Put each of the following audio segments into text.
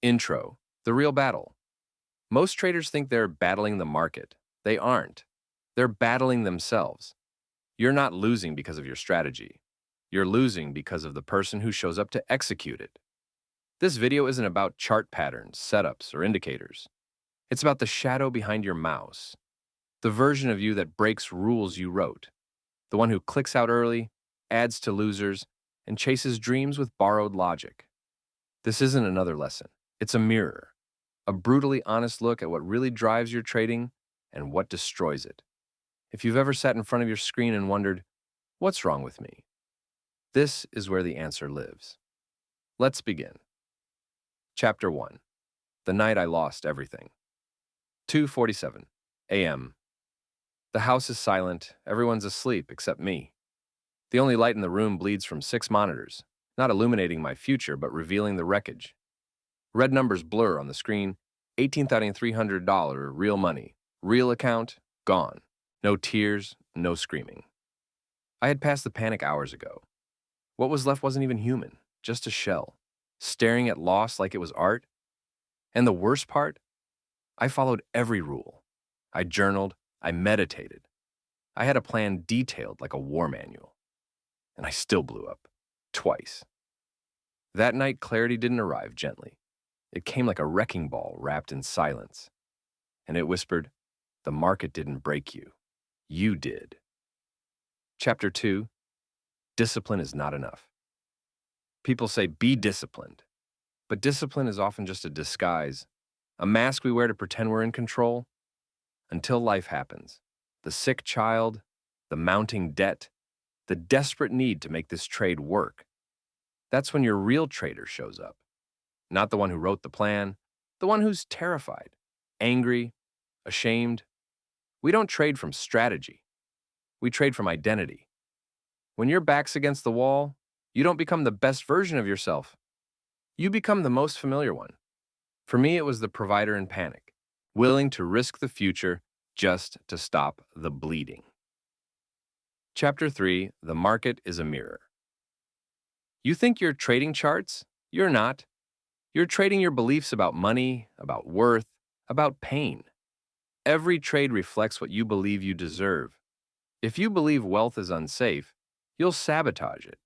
Intro, the real battle. Most traders think they're battling the market. They aren't. They're battling themselves. You're not losing because of your strategy. You're losing because of the person who shows up to execute it. This video isn't about chart patterns, setups, or indicators. It's about the shadow behind your mouse, the version of you that breaks rules you wrote, the one who clicks out early, adds to losers, and chases dreams with borrowed logic. This isn't another lesson. It's a mirror, a brutally honest look at what really drives your trading and what destroys it. If you've ever sat in front of your screen and wondered, what's wrong with me? This is where the answer lives. Let's begin. Chapter 1. The Night I Lost Everything. 2:47 a.m. The house is silent. Everyone's asleep except me. The only light in the room bleeds from 6 monitors, not illuminating my future, but revealing the wreckage. Red numbers blur on the screen. $18,300 real money. Real account, gone. No tears, no screaming. I had passed the panic hours ago. What was left wasn't even human, just a shell, staring at loss like it was art. And the worst part? I followed every rule. I journaled, I meditated. I had a plan detailed like a war manual. And I still blew up. Twice. That night, clarity didn't arrive gently. It came like a wrecking ball wrapped in silence. And it whispered, the market didn't break you. You did. Chapter 2. Discipline is not enough. People say, be disciplined. But discipline is often just a disguise, a mask we wear to pretend we're in control. Until life happens. The sick child, the mounting debt, the desperate need to make this trade work. That's when your real trader shows up. Not the one who wrote the plan, the one who's terrified, angry, ashamed. We don't trade from strategy. We trade from identity. When your back's against the wall, you don't become the best version of yourself. You become the most familiar one. For me, it was the provider in panic, willing to risk the future just to stop the bleeding. Chapter 3. The Market is a Mirror. You think you're trading charts? You're not. You're trading your beliefs about money, about worth, about pain. Every trade reflects what you believe you deserve. If you believe wealth is unsafe, you'll sabotage it.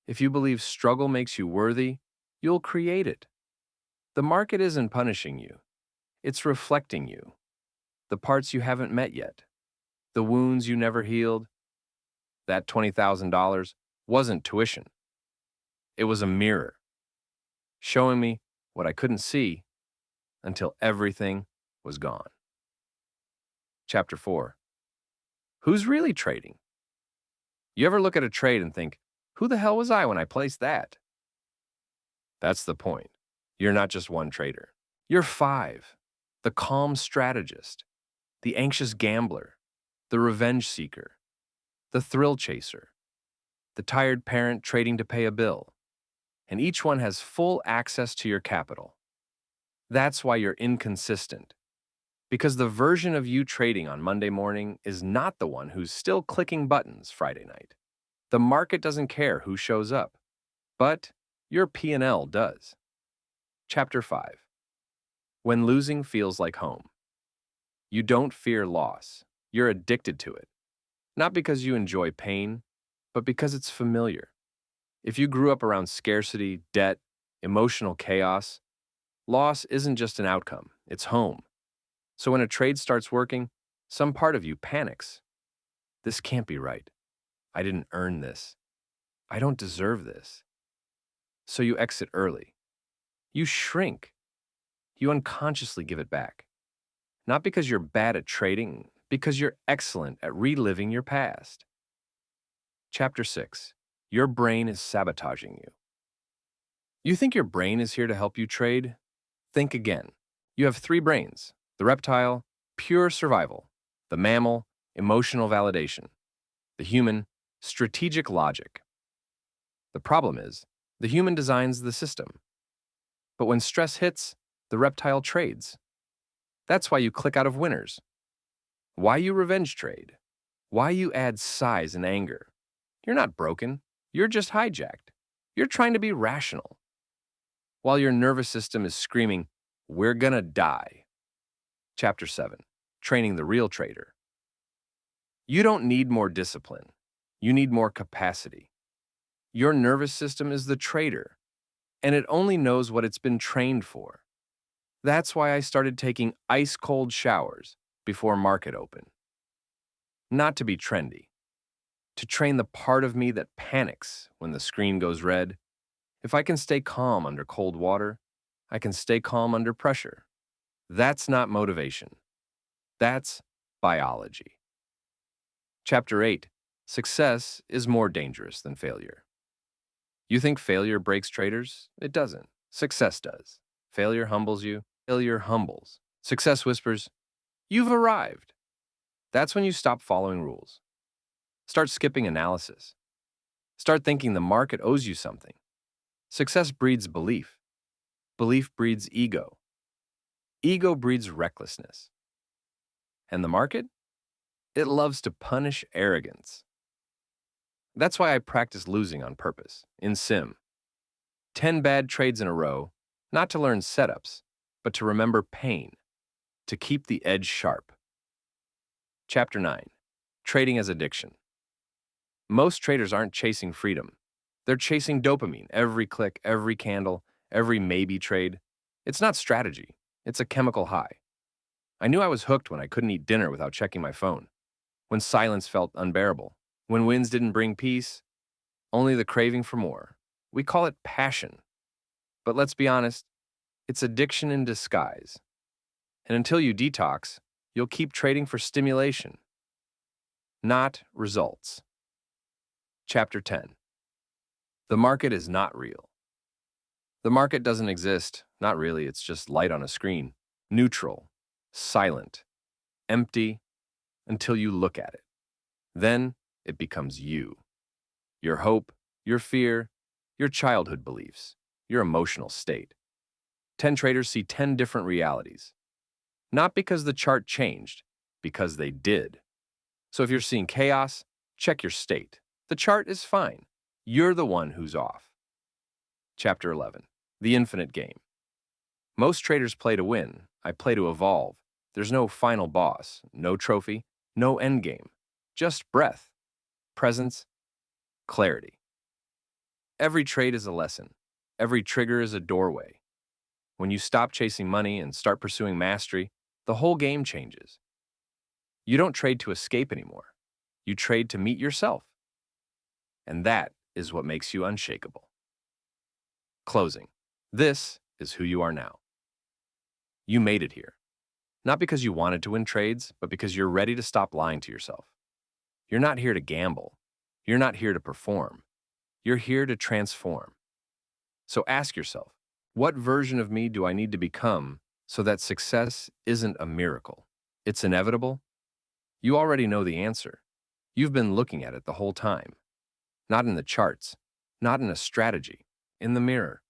If you believe struggle makes you worthy, you'll create it. The market isn't punishing you. It's reflecting you. The parts you haven't met yet. The wounds you never healed. That $20,000 wasn't tuition. It was a mirror, showing me what I couldn't see until everything was gone. Chapter 4. Who's really trading? You ever look at a trade and think, who the hell was I when I placed that? That's the point. You're not just one trader. You're 5. The calm strategist, the anxious gambler, the revenge seeker, the thrill chaser, the tired parent trading to pay a bill. And each one has full access to your capital. That's why you're inconsistent. Because the version of you trading on Monday morning is not the one who's still clicking buttons Friday night. The market doesn't care who shows up, but your P&L does. Chapter 5. When losing feels like home. You don't fear loss. You're addicted to it. Not because you enjoy pain, but because it's familiar. If you grew up around scarcity, debt, emotional chaos, loss isn't just an outcome, it's home. So when a trade starts working, some part of you panics. This can't be right. I didn't earn this. I don't deserve this. So you exit early. You shrink. You unconsciously give it back. Not because you're bad at trading, because you're excellent at reliving your past. Chapter 6. Your brain is sabotaging you. You think your brain is here to help you trade? Think again. You have 3 brains. The reptile, pure survival. The mammal, emotional validation. The human, strategic logic. The problem is, the human designs the system. But when stress hits, the reptile trades. That's why you click out of winners. Why you revenge trade. Why you add size and anger. You're not broken. You're just hijacked. You're trying to be rational. while your nervous system is screaming, "We're gonna die." Chapter 7. Training the Real Trader. You don't need more discipline. You need more capacity. Your nervous system is the trader, and it only knows what it's been trained for. That's why I started taking ice-cold showers before market open. Not to be trendy, to train the part of me that panics when the screen goes red. If I can stay calm under cold water, I can stay calm under pressure. That's not motivation. That's biology. Chapter 8. Success is more dangerous than failure. You think failure breaks traders? It doesn't. Success does. Failure humbles you. Failure humbles. Success whispers, "You've arrived." That's when you stop following rules. Start skipping analysis. Start thinking the market owes you something. Success breeds belief. Belief breeds ego. Ego breeds recklessness. And the market? It loves to punish arrogance. That's why I practice losing on purpose, in sim. 10 bad trades in a row, not to learn setups, but to remember pain, to keep the edge sharp. Chapter 9. Trading as addiction. Most traders aren't chasing freedom. They're chasing dopamine, every click, every candle, every maybe trade. It's not strategy. It's a chemical high. I knew I was hooked when I couldn't eat dinner without checking my phone, when silence felt unbearable, when wins didn't bring peace, only the craving for more. We call it passion. But let's be honest, it's addiction in disguise. And until you detox, you'll keep trading for stimulation, not results. Chapter 10. The market is not real. The market doesn't exist. Not really, it's just light on a screen. Neutral, silent, empty, until you look at it. Then it becomes you. Your hope, your fear, your childhood beliefs, your emotional state. 10 traders see 10 different realities. Not because the chart changed, because they did. So if you're seeing chaos, check your state. The chart is fine. You're the one who's off. Chapter 11. The Infinite Game. Most traders play to win. I play to evolve. There's no final boss, no trophy, no endgame. Just breath, presence, clarity. Every trade is a lesson. Every trigger is a doorway. When you stop chasing money and start pursuing mastery, the whole game changes. You don't trade to escape anymore. You trade to meet yourself. And that is what makes you unshakable. Closing. This is who you are now. You made it here. Not because you wanted to win trades, but because you're ready to stop lying to yourself. You're not here to gamble. You're not here to perform. You're here to transform. So ask yourself, what version of me do I need to become so that success isn't a miracle? It's inevitable? You already know the answer. You've been looking at it the whole time. Not in the charts, not in a strategy, in the mirror.